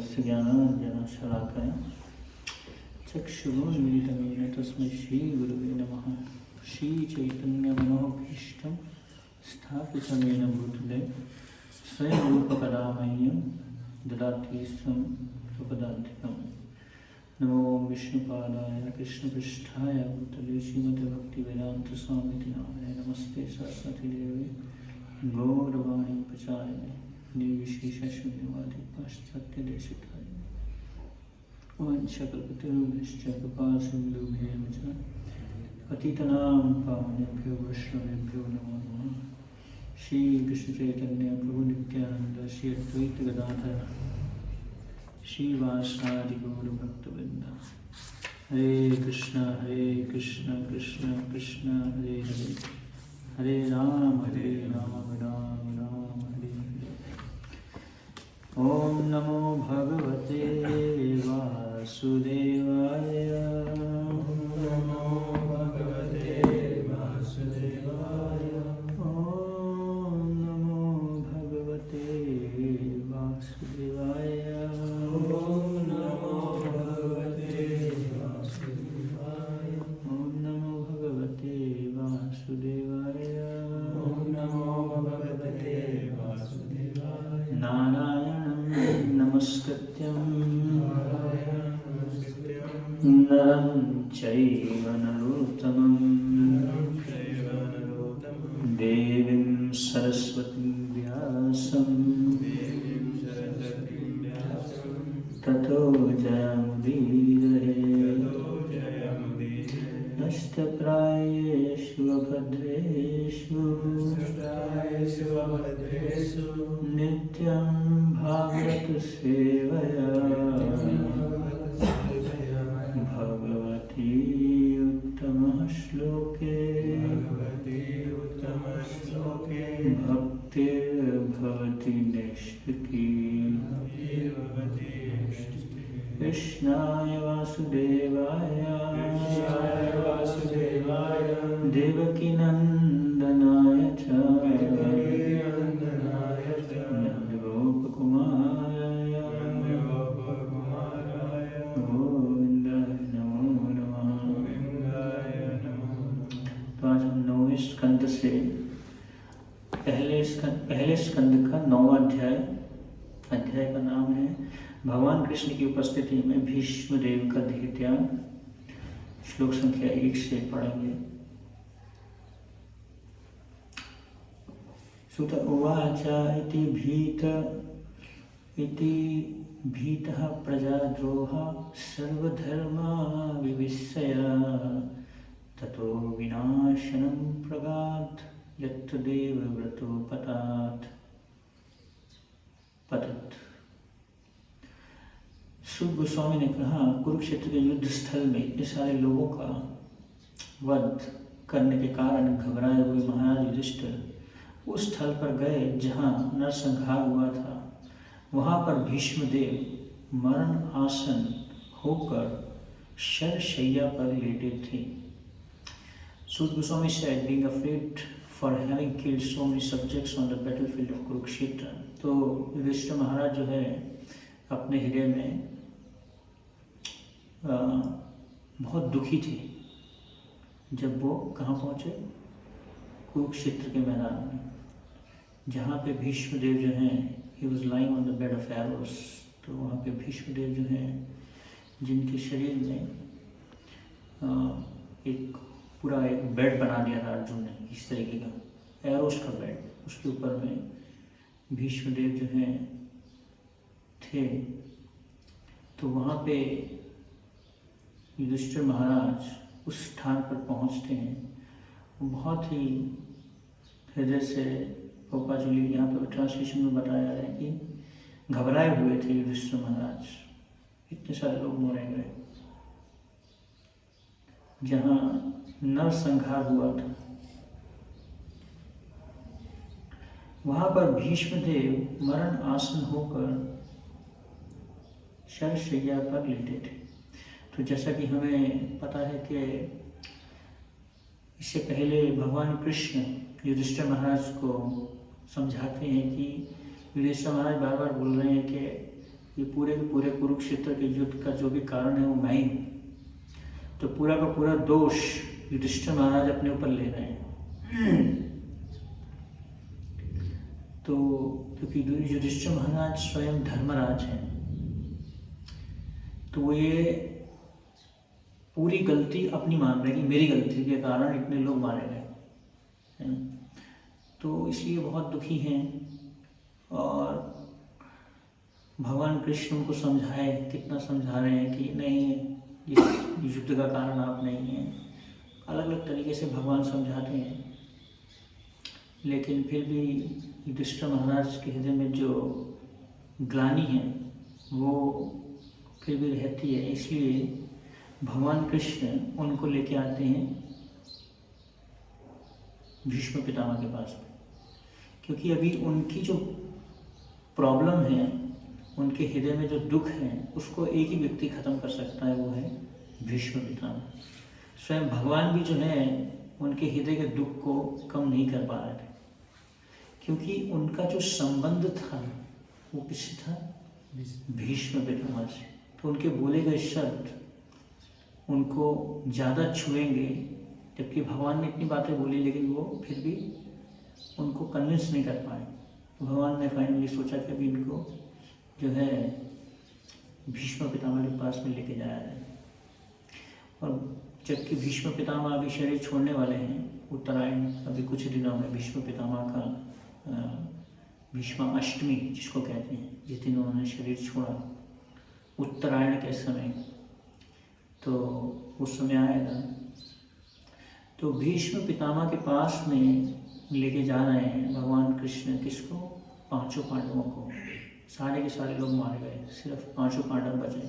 तस्य ज्ञानाञ्जनशलाकया चक्षुरुन्मिलितं तस्मै श्रीगुरुवे नमः। श्रीचैतन्यमनोभीष्टं स्थापितं येन भूतले स्वयं रूपकदा मह्यं ददाति स्वपदान्तिकम्। नमो विष्णुपादाय कृष्णपृष्ठाय भूतले श्रीमते भक्तिवेदान्तस्वामिति नामिने नमस्ते सरस्वती देवी गौरवाणी प्रचारिणे निर्विशेषशून्यवादी पाश्चात्यदेशिकारिणे वंशकल्पतरुभ्यश्च कृपासिन्धुभ्येव च पतितनां पावनेभ्यो वैष्णवेभ्यो नमो नमः। श्री कृष्ण चैतन्य प्रभु नित्यानंद श्री अद्वैत गदाधर श्रीवासादि गौर भक्तवृंद। हरे कृष्ण कृष्ण कृष्ण हरे हरे, हरे राम राम राम हरे हरे। ओम नमो भगवते वासुदेवाय। ओम नमो भगवते वासुदेवाय। ओम नमो भगवते वासुदेवाय। ओम नमो भगवते वासुदेवाय। ओम नमो भगवते वासुदेवाय। ओम नमो भगवते वासुदेवाय। नारायणं नमस्कृत्यं नरं चैव नरोत्तमं देवीं सरस्वतीं व्यासं ततो जयमुदीरये। नष्टप्रायेषु भद्रेषु नित्यं भागवत सेवया भगवती उत्तमः श्लोके भक्तिर्भवति नैष्ठिकी। कृष्णाय वासुदेवाय देवकीनन्दनाय च नन्दगोपकुमाराय गोविन्दाय नमो नमः। तो आज हम 9वें स्कंद से पहले स्कंद का 9वां अध्याय का नाम है भगवान कृष्ण की उपस्थिति में भीष्म देव का देह त्याग। श्लोक संख्या 1 से पढ़ेंगे। सुत उवाच इति भीतः प्रजाद्रोह सर्वधर्मा विविशय ततो विनाशनं प्रगात् यत्र देवव्रतो पतत्। शुभ गोस्वामी ने कहा, कुरुक्षेत्र के युद्ध स्थल में इतने सारे लोगों का वध करने के कारण घबराए हुए महाराज युधिष्ठिर उस स्थल पर गए जहां नरसंहार हुआ था। वहां पर भीष्मदेव मरण आसन होकर शरशैया पर लेटे थे। Sud Goswami said, being afraid for having killed so many subjects on the battlefield of Kurukshetra, तो युधिष्ठिर महाराज जो है अपने हृदय में बहुत दुखी थे जब वो कहाँ पहुँचे, कुरुक्षेत्र के मैदान में, जहाँ पे भीष्मदेव जो हैं he was lying on the bed of arrows। तो वहाँ पे भीष्मदेव जो हैं जिनके शरीर में एक पूरा एक बेड बना दिया था अर्जुन ने, इस तरीके का एरोस का बेड, उसके ऊपर में भीष्मदेव जो हैं थे। तो वहाँ पे युधिष्ठिर महाराज उस स्थान पर पहुँचते हैं। बहुत ही हृदय से गोपाचली यहाँ पर ट्रांसलेशन में बताया है कि घबराए हुए थे युधिष्ठिर महाराज, इतने सारे लोग मारे गए जहाँ नरसंहार हुआ था। वहाँ पर भीष्मदेव मरण आसन होकर शरशैया पर लेटे थे। तो जैसा कि हमें पता है कि इससे पहले भगवान कृष्ण युधिष्ठिर महाराज को समझाते हैं कि युधिष्ठिर महाराज बार बार बोल रहे हैं कि कि पूरे के पूरे कुरुक्षेत्र के युद्ध का जो भी कारण है वो मैं ही हूँ, तो पूरा का पूरा दोष युधिष्ठिर महाराज अपने ऊपर ले रहे हैं। तो क्योंकि युधिष्ठिर महाराज स्वयं धर्मराज हैं, तो ये पूरी गलती अपनी मान रहे कि मेरी गलती के कारण इतने लोग मारे गए, तो इसलिए बहुत दुखी हैं। और भगवान कृष्ण उनको समझाए, कितना समझा रहे हैं कि नहीं, इस युद्ध का कारण आप नहीं हैं। अलग अलग तरीके से भगवान समझाते हैं, लेकिन फिर भी युधिष्ठिर महाराज के हृदय में जो ग्लानि है वो फिर भी रहती है। इसलिए भगवान कृष्ण उनको लेके आते हैं भीष्म पितामह के पास, क्योंकि अभी उनकी जो प्रॉब्लम है, उनके हृदय में जो दुख है, उसको एक ही व्यक्ति खत्म कर सकता है, वो है भीष्म पितामह। स्वयं भगवान भी जो है उनके हृदय के दुख को कम नहीं कर पा रहे थे, क्योंकि उनका जो संबंध था वो किससे था? भीष्म पितामह से। तो उनके बोले गए शब्द उनको ज़्यादा छुएंगे, जबकि भगवान ने इतनी बातें बोली लेकिन वो फिर भी उनको कन्विंस नहीं कर पाए। तो भगवान ने फाइनली सोचा कि अभी इनको जो है भीष्म पितामह के पास में लेके जाया जाए। और जबकि भीष्म पितामह अभी शरीर छोड़ने वाले हैं, उत्तरायण अभी कुछ दिनों में भीष्म पितामह का भीष्म अष्टमी जिसको कहते हैं, जिस दिन उन्होंने शरीर छोड़ा उत्तरायण के समय, तो उस समय आएगा। तो भीष्म पितामह के पास में लेके जा रहे हैं भगवान कृष्ण, किसको? पांचों पांडवों को। सारे के सारे लोग मारे गए, सिर्फ पांचों पांडव बचे।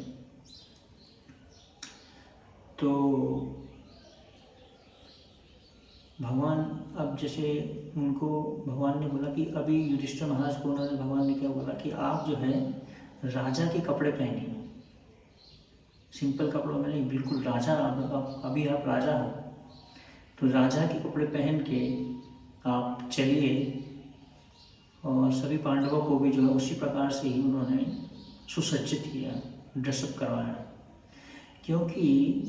तो भगवान अब जैसे उनको भगवान ने बोला कि अभी युधिष्ठिर महाराज को उन्होंने भगवान ने क्या बोला कि आप जो है राजा के कपड़े पहनिए, सिंपल कपड़ों में नहीं, बिल्कुल राजा। अभी आप राजा हो, तो राजा के कपड़े पहन के आप चलिए। और सभी पांडवों को भी जो है उसी प्रकार से ही उन्होंने सुसज्जित किया, ड्रेसअप करवाया, क्योंकि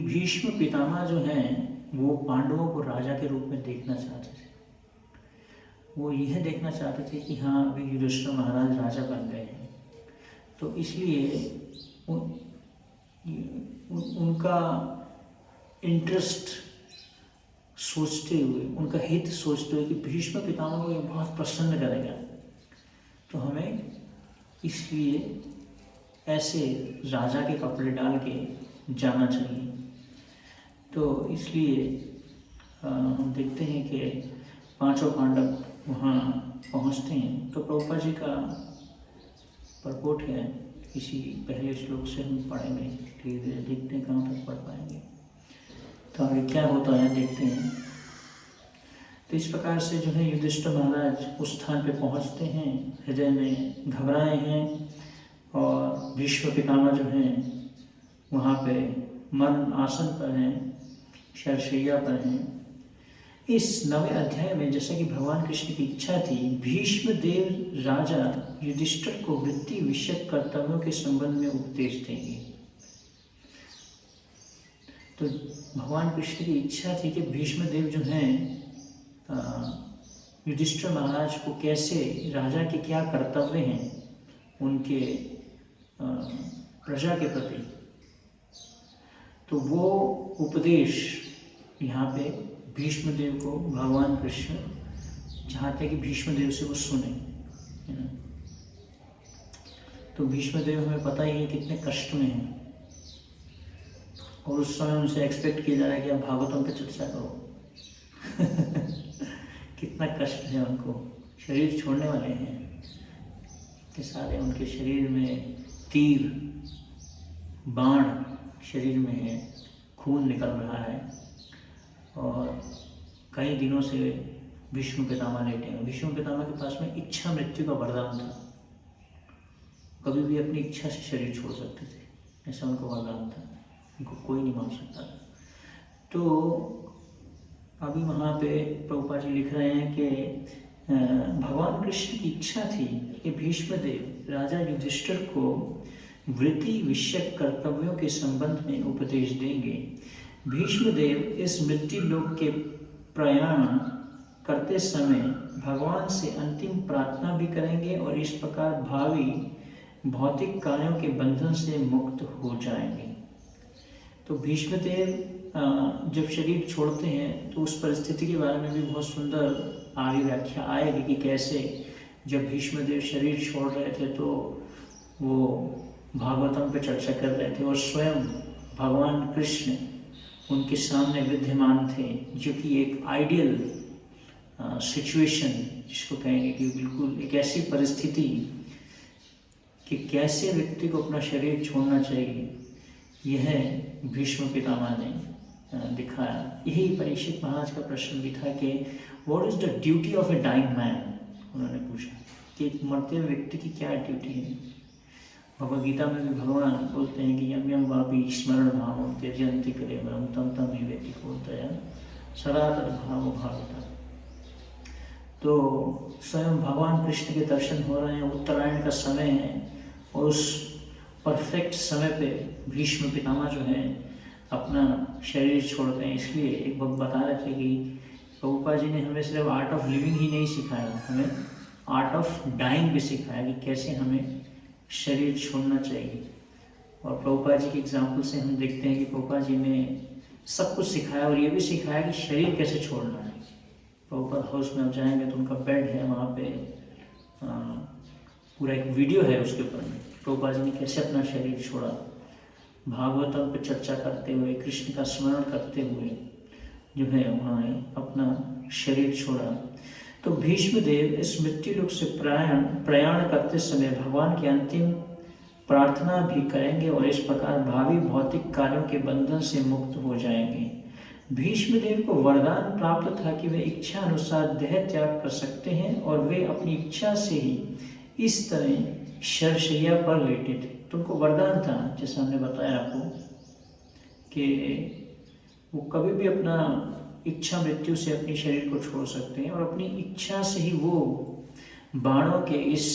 भीष्म पितामह जो हैं वो पांडवों को राजा के रूप में देखना चाहते थे। वो यह देखना चाहते थे कि हाँ, अभी युधिष्ठिर महाराज राजा बन गए हैं। तो इसलिए उनका इंटरेस्ट सोचते हुए, उनका हित सोचते हुए कि भीष्म पितामह को ये बहुत प्रसन्न करेगा, तो हमें इसलिए ऐसे राजा के कपड़े डाल के जाना चाहिए। तो इसलिए हम देखते हैं कि पांचों पांडव वहाँ पहुँचते हैं। तो प्रभुपाद जी का परपोट है, इसी पहले श्लोक से हम पढ़ेंगे, धीरे धीरे देखते हैं कहाँ तक पढ़ पाएंगे। तो आगे क्या होता है देखते हैं। तो इस प्रकार से जो है युधिष्ठिर महाराज उस स्थान पे पहुँचते हैं, हृदय में घबराए हैं, और भीष्म पितामह जो हैं वहाँ पे मरण आसन पर हैं, शरशैया पर हैं। इस 9वें अध्याय में जैसा कि भगवान कृष्ण की इच्छा थी, भीष्म देव राजा युधिष्ठिर को वृत्ति विषयक कर्तव्यों के संबंध में उपदेश देंगे। तो भगवान कृष्ण की इच्छा थी कि भीष्म देव जो हैं युधिष्ठिर महाराज को कैसे, राजा के क्या कर्तव्य हैं उनके प्रजा के प्रति, तो वो उपदेश यहाँ पे भीष्म देव को भगवान कृष्ण चाहते हैं कि भीष्म देव से वो सुने। तो भीष्म देव हमें पता ही है कितने कष्ट में हैं, और उस समय उनसे एक्सपेक्ट किया जा रहा है कि आप भागवतम पे चर्चा करो। कितना कष्ट है उनको, शरीर छोड़ने वाले हैं, कि सारे उनके शरीर में तीर बाण शरीर में है, खून निकल रहा है, और कई दिनों से भीष्म पितामह लेटे हैं। भीष्म पितामह के पास में इच्छा मृत्यु का वरदान था, कभी भी अपनी इच्छा से शरीर छोड़ सकते थे, ऐसा उनका वरदान था, उनको कोई नहीं मान सकता था। तो अभी वहाँ पे प्रभुपाद जी लिख रहे हैं कि भगवान कृष्ण की इच्छा थी कि भीष्मदेव राजा युधिष्ठिर को वृत्ति विषयक कर्तव्यों के संबंध में उपदेश देंगे। भीष्मदेव इस मृत्यु लोक के प्रयाण करते समय भगवान से अंतिम प्रार्थना भी करेंगे और इस प्रकार भावी भौतिक कार्यों के बंधन से मुक्त हो जाएंगे। तो भीष्मदेव जब शरीर छोड़ते हैं तो उस परिस्थिति के बारे में भी बहुत सुंदर आगे व्याख्या आएगी कि कैसे जब भीष्मदेव शरीर छोड़ रहे थे तो वो भागवतम पे चर्चा कर रहे थे और स्वयं भगवान कृष्ण उनके सामने विद्यमान थे, जो कि एक आइडियल सिचुएशन जिसको कहेंगे कि बिल्कुल एक ऐसी परिस्थिति कि कैसे व्यक्ति को अपना शरीर छोड़ना चाहिए, यह भीष्म पितामह ने दिखाया। यही परीक्षित महाराज का प्रश्न भी था कि what is the duty of a dying man, उन्होंने पूछा कि एक मरते हुए व्यक्ति की क्या ड्यूटी है। भगवद गीता में भी भगवान बोलते हैं कि यम यम वापी स्मरण भाव त्यजंति करे ब्रह्म तम तम ही व्यक्ति खोलतया सदा तद्भाव भावता। तो स्वयं भगवान कृष्ण के दर्शन हो रहे हैं, उत्तरायण का समय है और उस परफेक्ट समय पे भीष्म पितामह जो है अपना शरीर छोड़ते हैं। इसलिए एक बात बता रहे थे कि प्रभुपाद जी ने हमें सिर्फ आर्ट ऑफ लिविंग ही नहीं सिखाया, हमें आर्ट ऑफ डाइंग भी सिखाया कि कैसे हमें शरीर छोड़ना चाहिए। और प्रभुपाद जी के एग्जाम्पल से हम देखते हैं कि प्रभुपाद जी ने सब कुछ सिखाया और ये भी सिखाया कि शरीर कैसे छोड़ना है। प्रभुपाद हाउस में आप जाएंगे तो उनका बेड है, वहाँ पे पूरा एक वीडियो है उसके ऊपर में प्रभुपाद जी ने कैसे अपना शरीर छोड़ा, भागवतम पे चर्चा करते हुए कृष्ण का स्मरण करते हुए जो है उन्होंने अपना शरीर छोड़ा। तो भीष्मदेव इस मृत्यु लोक से प्रयाण करते समय भगवान की अंतिम प्रार्थना भी करेंगे और इस प्रकार भावी भौतिक कार्यों के बंधन से मुक्त हो जाएंगे। भीष्मदेव को वरदान प्राप्त था कि वे इच्छा अनुसार देह त्याग कर सकते हैं और वे अपनी इच्छा से ही इस तरह शरशैया पर लेटे थे। तो उनको वरदान था, जैसा हमने बताया आपको, कि वो कभी भी अपना इच्छा मृत्यु से अपने शरीर को छोड़ सकते हैं और अपनी इच्छा से ही वो बाणों के इस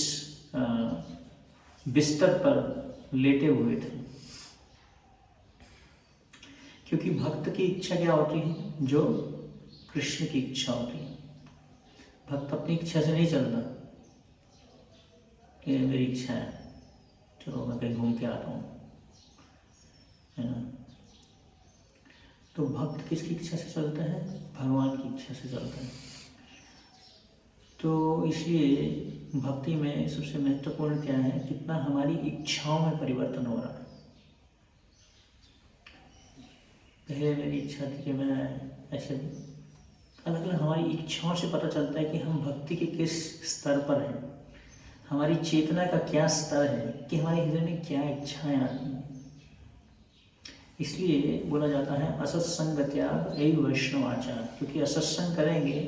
बिस्तर पर लेटे हुए थे। क्योंकि भक्त की इच्छा क्या होती है, जो कृष्ण की इच्छा होती है। भक्त अपनी इच्छा से नहीं चलता कि मेरी इच्छा है चलो मैं कहीं घूम के आता हूँ, है ना। तो भक्त किसकी इच्छा से चलता है, भगवान की इच्छा से चलता है। तो इसलिए भक्ति में सबसे महत्वपूर्ण क्या है, कितना हमारी इच्छाओं में परिवर्तन हो रहा है। पहले मेरी इच्छा थी कि मैं ऐसे, अलग अलग हमारी इच्छाओं से पता चलता है कि हम भक्ति के किस स्तर पर हैं, हमारी चेतना का क्या स्तर है, कि हमारे हृदय में क्या इच्छाएं आती हैं। इसलिए बोला जाता है असत्संग त्याग एवं वैष्णव आचार, क्योंकि असत्संग करेंगे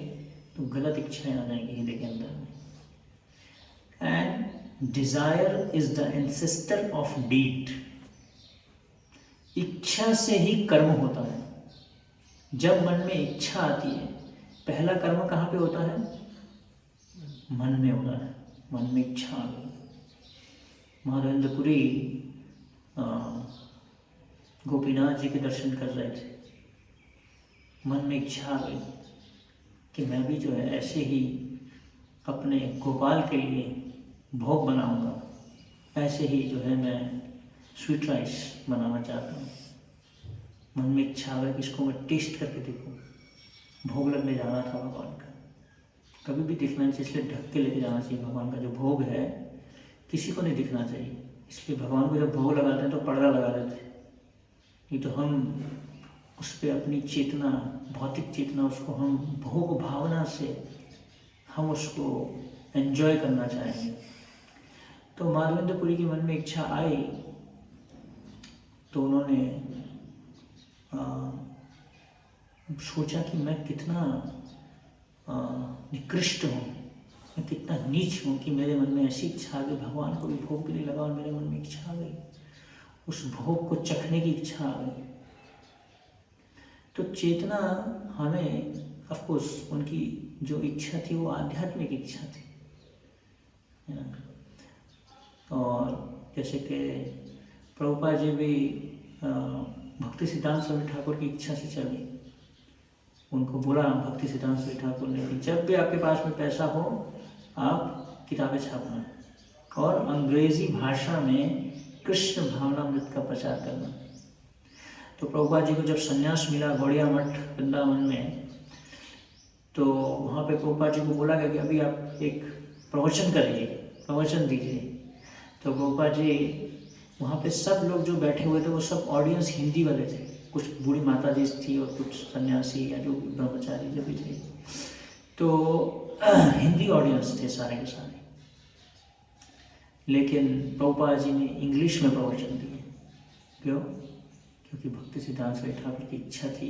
तो गलत इच्छाएं आ जाएंगी हृदय के अंदर में। And desire is the ancestor of deed, इच्छा से ही कर्म होता है। जब मन में इच्छा आती है, पहला कर्म कहाँ पे होता है, मन में होता है। मन में इच्छा आ गई, माधवेंद्रपुरी गोपीनाथ जी के दर्शन कर रहे थे, मन में इच्छा आ गई कि मैं भी जो है ऐसे ही अपने गोपाल के लिए भोग बनाऊंगा, ऐसे ही जो है मैं स्वीट राइस बनाना चाहता हूँ। मन में इच्छा आ गई कि इसको मैं टेस्ट करके देखूँ। भोग लगने जाना था भगवान का, कभी भी दिखना नहीं चाहिए, इसलिए ढक के लेके जाना चाहिए। भगवान का जो भोग है किसी को नहीं दिखना चाहिए, इसलिए भगवान को जब भोग लगाते हैं तो पर्दा लगा देते हैं, नहीं तो हम उस पर अपनी चेतना, भौतिक चेतना, उसको हम भोग भावना से हम उसको एंजॉय करना चाहेंगे। तो माधवेंद्रपुरी के मन में इच्छा आई तो उन्होंने सोचा कि मैं कितना निकृष्ट हूँ, मैं कितना नीच हूँ कि मेरे मन में ऐसी इच्छा आ गई, भगवान को भी भोग के लिए लगा और मेरे मन में इच्छा आ गई, उस भोग को चखने की इच्छा आ गई। तो चेतना हमें ऑफ कोर्स उनकी जो इच्छा थी वो आध्यात्मिक इच्छा थी, है ना। और जैसे कि प्रभुपाद जी भी भक्ति सिद्धांत स्वामी ठाकुर की इच्छा से चले, उनको बोला भक्ति सिद्धांत स्वामी ठाकुर ने कि जब भी आपके पास में पैसा हो आप किताबें छापना और अंग्रेजी भाषा में कृष्ण भावनामृत का प्रचार करना। तो प्रभुपाद जी को जब संन्यास मिला गौड़िया मठ वृंदावन में, तो वहाँ पे प्रभुपाद जी को बोला गया कि अभी आप एक प्रवचन करिए, प्रवचन दीजिए। तो प्रभुपाद जी वहाँ पे सब लोग जो बैठे हुए थे वो सब ऑडियंस हिंदी वाले थे, कुछ बूढ़ी माता जी थी और कुछ सन्यासी या जो ब्रह्मचारी जो भी थे, तो हिंदी ऑडियंस थे सारे के सारे। लेकिन प्रभुपाद जी ने इंग्लिश में प्रवचन दिए। क्यों? क्योंकि भक्ति सिद्धांत स्वामी ठाकुर की इच्छा थी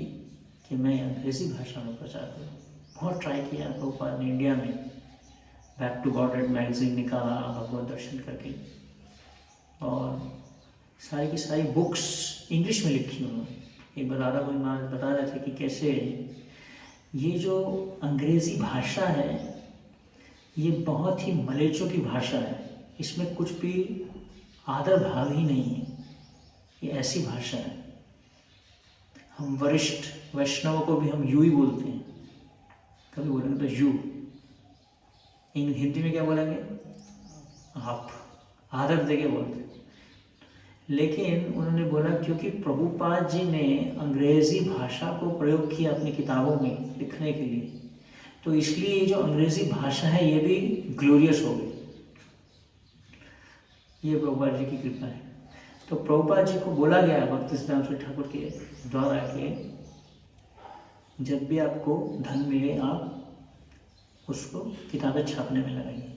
कि मैं अंग्रेजी भाषा में प्रचार करूँ। बहुत ट्राई किया प्रभुपाद ने इंडिया में, बैक टू गॉडेड मैगजीन निकाला भगवत दर्शन करके, और सारी की सारी बुक्स इंग्लिश में लिखी उन्होंने। एक बार राधा गोविंद महाराज बता रहे थे कि कैसे ये जो अंग्रेज़ी भाषा है ये बहुत ही मलेच्चों की भाषा है, इसमें कुछ भी आदर भाव ही नहीं है, ये ऐसी भाषा है। हम वरिष्ठ वैष्णवों को भी हम यू ही बोलते हैं, कभी बोलेंगे तो यू, हिंदी में क्या बोलेंगे? आप, आदर देके बोलते हैं। लेकिन उन्होंने बोला क्योंकि प्रभुपाद जी ने अंग्रेज़ी भाषा को प्रयोग किया अपनी किताबों में लिखने के लिए, तो इसलिए ये जो अंग्रेज़ी भाषा है ये भी ग्लोरियस हो गई। ये प्रभुपाद जी की कृपा है। तो प्रभुपाद जी को बोला गया भक्ति सिद्धांत स्वामी ठाकुर के द्वारा कि जब भी आपको धन मिले आप उसको किताबें छापने में लगाइए।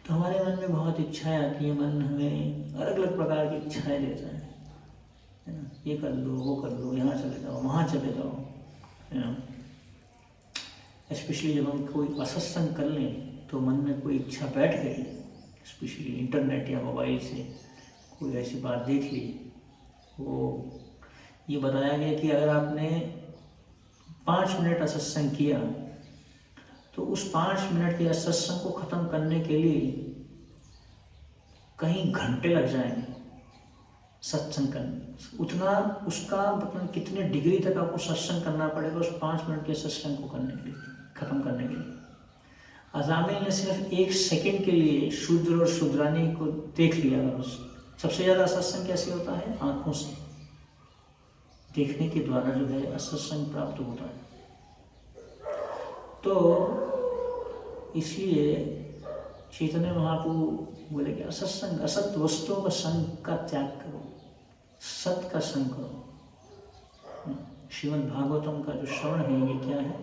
तो हमारे मन में बहुत इच्छाएं आती हैं, मन हमें अलग अलग प्रकार की इच्छाएं देता है ना। ये कर लो, वो कर लो, यहाँ चले जाओ, वहाँ चले जाओ, है ना। स्पेशली जब हम कोई असत्संग कर लें तो मन में कोई इच्छा बैठ गई, स्पेशली इंटरनेट या मोबाइल से कोई ऐसी बात देख ली, वो ये बताया गया कि अगर आपने 5 मिनट असत्संग किया तो उस 5 मिनट के सत्संग को ख़त्म करने के लिए कहीं घंटे लग जाएंगे सत्संग करने। उतना उसका मतलब कितने डिग्री तक आपको सत्संग करना पड़ेगा उस 5 मिनट के सत्संग को करने के लिए, ख़त्म करने के लिए। अजामिल ने सिर्फ 1 सेकंड के लिए शूद्र और शूद्रानी को देख लिया। बस सबसे ज़्यादा सत्संग कैसे होता है? आँखों से देखने के द्वारा जो है सत्संग प्राप्त होता है। तो इसलिए चैतन्य महाप्रभु बोले कि असत्संग, असत वस्तुओं का संग का त्याग करो, सत का संग करो। श्रीमद् भागवतम का जो श्रवण है ये क्या है?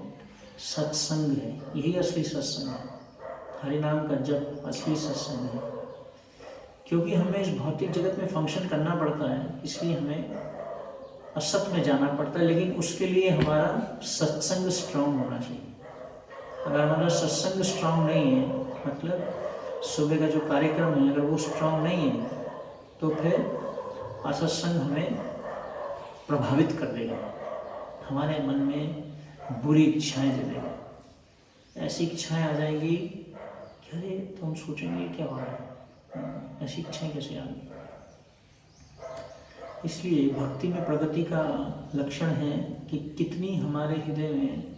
सत्संग है, यही असली सत्संग है। हरि नाम का जप असली सत्संग है। क्योंकि हमें इस भौतिक जगत में फंक्शन करना पड़ता है, इसलिए हमें असत में जाना पड़ता है, लेकिन उसके लिए हमारा सत्संग स्ट्रांग होना चाहिए। अगर हमारा सत्संग स्ट्रांग नहीं है, मतलब सुबह का जो कार्यक्रम है अगर वो स्ट्रांग नहीं है, तो फिर असत्संग हमें प्रभावित कर देगा, हमारे मन में बुरी इच्छाएं दे देगा। ऐसी इच्छाएं आ जाएंगी कि अरे तो हम सोचेंगे क्या हो रहा है, ऐसी इच्छाएं कैसे आ गई। इसलिए भक्ति में प्रगति का लक्षण है कि कितनी हमारे हृदय में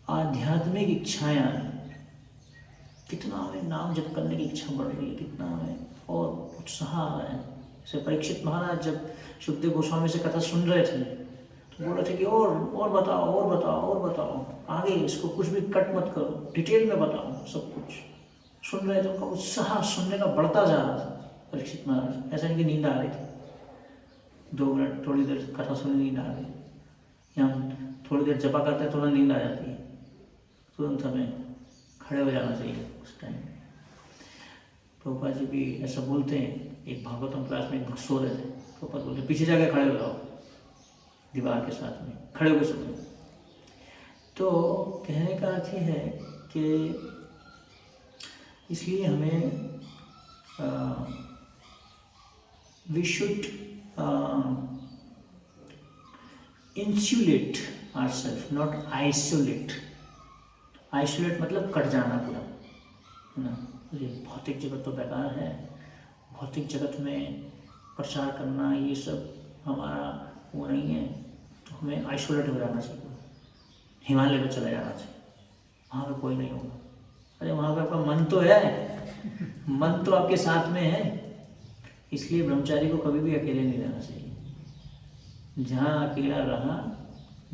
आध्यात्मिक इच्छाएं आ रही, कितना हमें नाम जप करने की इच्छा बढ़ रही है, कितना हमें और उत्साह आ रहा है। जैसे परीक्षित महाराज जब सुखदेव गोस्वामी से कथा सुन रहे थे तो बोल रहे थे कि और बताओ, और बताओ, और बताओ, आगे इसको कुछ भी कट मत करो, डिटेल में बताओ सब कुछ। सुन रहे थे, उनका उत्साह सुनने का बढ़ता जा रहा था। परीक्षित महाराज ऐसा नहीं कि नींद आ रही थी, 2 मिनट थोड़ी देर कथा सुनने नींद आ गई, या थोड़ी देर जपा करते हैं थोड़ा नींद आ जाती है, तुरंत हमें खड़े हो जाना चाहिए उस टाइम। प्रभुपाद जी भी ऐसा बोलते हैं। एक भागवतम क्लास में एक भक्त सो रहे थे, प्रभुपाद बोलते पीछे जाके खड़े हो जाओ, दीवार के साथ में खड़े होकर सो। तो कहने का अर्थ है कि इसलिए हमें we should insulate ourselves, not isolate isolate मतलब कट जाना पूरा, है ना। ये भौतिक जगत तो बेकार है, भौतिक जगत में प्रचार करना ये सब हमारा वो नहीं है, तो हमें आइसोलेट हो जाना चाहिए, हिमालय में चला जाना चाहिए, वहाँ पे कोई नहीं होगा। अरे वहाँ पे आपका मन तो है, मन तो आपके साथ में है, इसलिए ब्रह्मचारी को कभी भी अकेले नहीं रहना चाहिए। जहाँ अकेला रहा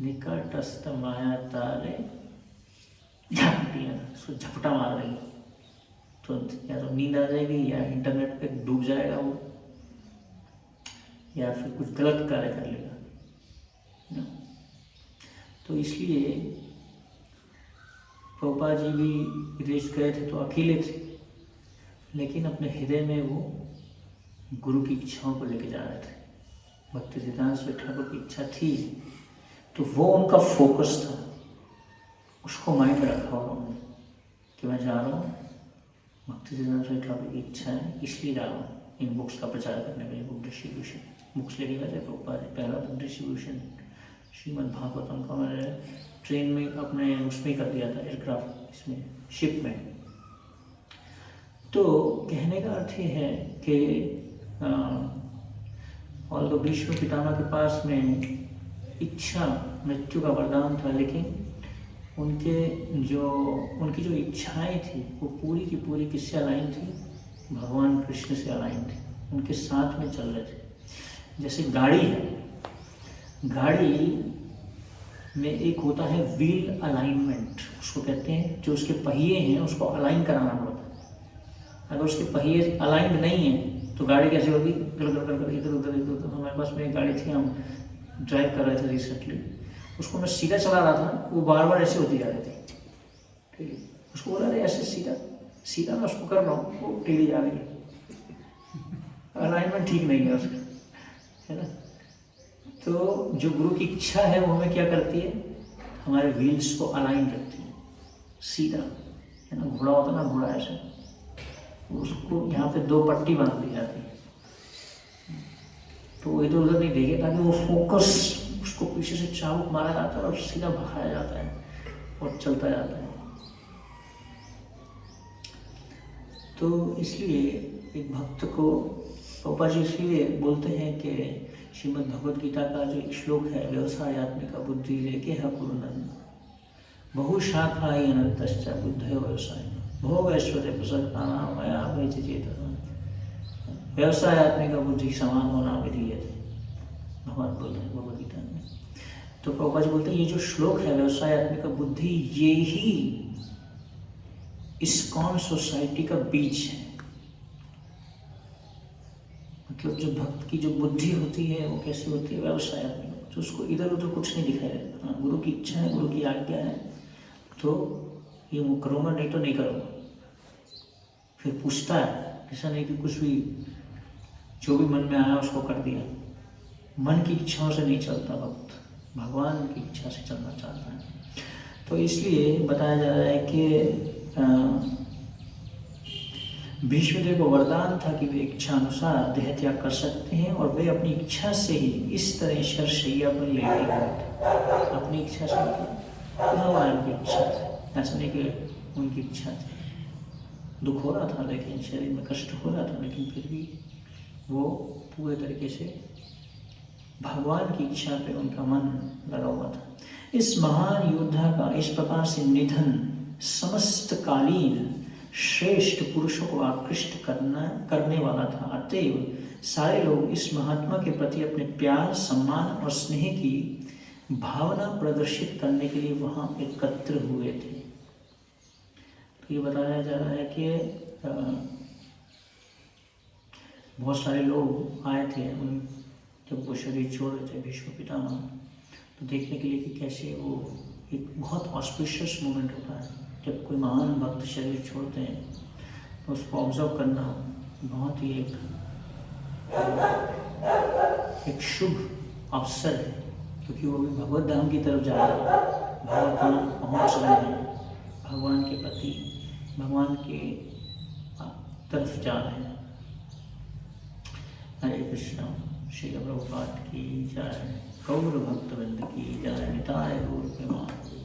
निकटस्थ माया तारे उसको झपटा मार रही है, तो या तो नींद आ जाएगी या इंटरनेट पे डूब जाएगा वो, या फिर कुछ गलत कार्य कर लेगा ना। तो इसलिए प्रभुपाद जी भी विदेश गए थे तो अकेले थे, लेकिन अपने हृदय में वो गुरु की इच्छाओं को लेके जा रहे थे। भक्ति सिद्धांत सरस्वती ठाकुर की इच्छा थी तो वो उनका फोकस था, उसको माइंड में रखा उन्होंने कि मैं जा रहा हूँ, भक्ति सिद्धांत सरस्वती ठाकुर की इच्छा है इसलिए जा रहा हूँ इन बुक्स का प्रचार करने के लिए। बुक डिस्ट्रीब्यूशन बुक्स लेके गए थे प्रभुपाद जी, पहला बुक डिस्ट्रीब्यूशन श्रीमद् भागवतम का मैंने ट्रेन में अपने उसमें कर दिया था, एयरक्राफ्ट इसमें शिप में। तो कहने का अर्थ ये है कि ऑल्दो भीष्म पितामह के पास में इच्छा मृत्यु का वरदान था, लेकिन उनकी जो इच्छाएं थी वो पूरी की पूरी किससे अलाइन थी? भगवान कृष्ण से अलाइन थी, उनके साथ में चल रहे थे। जैसे गाड़ी है, गाड़ी में एक होता है व्हील अलाइनमेंट, उसको कहते हैं, जो उसके पहिए हैं उसको अलाइन कराना पड़ता है। अगर उसके पहिए अलाइंड नहीं है तो गाड़ी कैसे होगी? इधर उधर। हमारे पास में एक गाड़ी थी, हम ड्राइव कर रहे थे रिसेंटली, उसको मैं सीधा चला रहा था, वो बार बार ऐसे होती जा रही थी, ठीक है। उसको बोला अरे ऐसे सीधा मैं उसको कर रहा हूँ, वो टेढ़ी जा रही है, अलाइनमेंट ठीक नहीं है उसका, है ना। तो जो गुरु की इच्छा है वो हमें क्या करती है? हमारे व्हील्स को अलाइन रखती है, सीधा, है ना। घोड़ा होता है ना, घोड़ा ऐसे, उसको यहाँ पे 2 पट्टी बांध दी जाती है, तो वो इधर उधर नहीं देखे, ताकि वो फोकस, उसको पीछे से चाबुक मारा जाता है और सीधा भगाया जाता है और चलता जाता है। तो इसलिए एक भक्त को पापा जी इसलिए बोलते हैं कि श्रीमद् भगवद गीता का जो एक श्लोक है, व्यवसायात्मिका बुद्धि लेके है कुरुनंद बहुशाखा अनंतश्च बुद्धयो व्यवसाय भोग ऐश्वर्य प्रसन्ना मया चेतन व्यवसायात्मिका बुद्धि समान होना विधीयते, भगवान बोलते हैं भगवद गीता में। तो पापा जी बोलते हैं ये जो श्लोक है व्यवसायात्मिका बुद्धि, ये ही इस्कॉन सोसाइटी का बीज है। मतलब जो भक्त की जो बुद्धि होती है वो कैसी होती है? व्यवसायात्मिक, तो उसको इधर उधर कुछ नहीं दिखाई देता। हाँ, गुरु की इच्छा है, गुरु की आज्ञा है, तो ये वो करूँगा, नहीं तो नहीं करूँगा। फिर पूछता है, ऐसा नहीं कि कुछ भी जो भी मन में आया उसको कर दिया। मन की इच्छाओं से नहीं चलता भक्त, भगवान की इच्छा से चलना चाहता है। तो इसलिए बताया जा रहा है कि भीष्मदेव को वरदान था कि वे इच्छा अनुसार देह त्याग कर सकते हैं, और वे अपनी इच्छा से ही इस तरह शरशैया पर लेटे हुए थे। अपनी इच्छा से, भगवान की इच्छा से, ऐसा नहीं कि उनकी इच्छा थी। दुख हो रहा था, लेकिन शरीर में कष्ट हो रहा था, लेकिन फिर भी वो पूरे तरीके से भगवान की इच्छा पे उनका मन लगा हुआ था। इस महान योद्धा का इस प्रकार से निधन समस्त कालीन श्रेष्ठ पुरुषों को आकृष्ट करने वाला था। अतएव सारे लोग इस महात्मा के प्रति अपने प्यार, सम्मान और स्नेह की भावना प्रदर्शित करने के लिए वहां एकत्र हुए थे। तो ये बताया जा रहा है कि बहुत सारे लोग आए थे उन, जब वो शरीर छोड़ रहे थे भीष्म पितामह, तो देखने के लिए कि कैसे वो एक बहुत ऑस्पिशियस मोमेंट होता है जब कोई महान भक्त शरीर छोड़ते हैं, तो उसको ऑब्जर्व करना बहुत ही एक शुभ अवसर है, क्योंकि वो भी भगवत धाम की तरफ जा रहे हैं, भगवत धाम पहुँच रहे हैं, भगवान के प्रति, भगवान के तरफ जा रहे हैं। हरे कृष्णा। श्री प्रभुपाद की जय, गौर भक्तवृंद की जय, निताय गौर प्रेमानंद।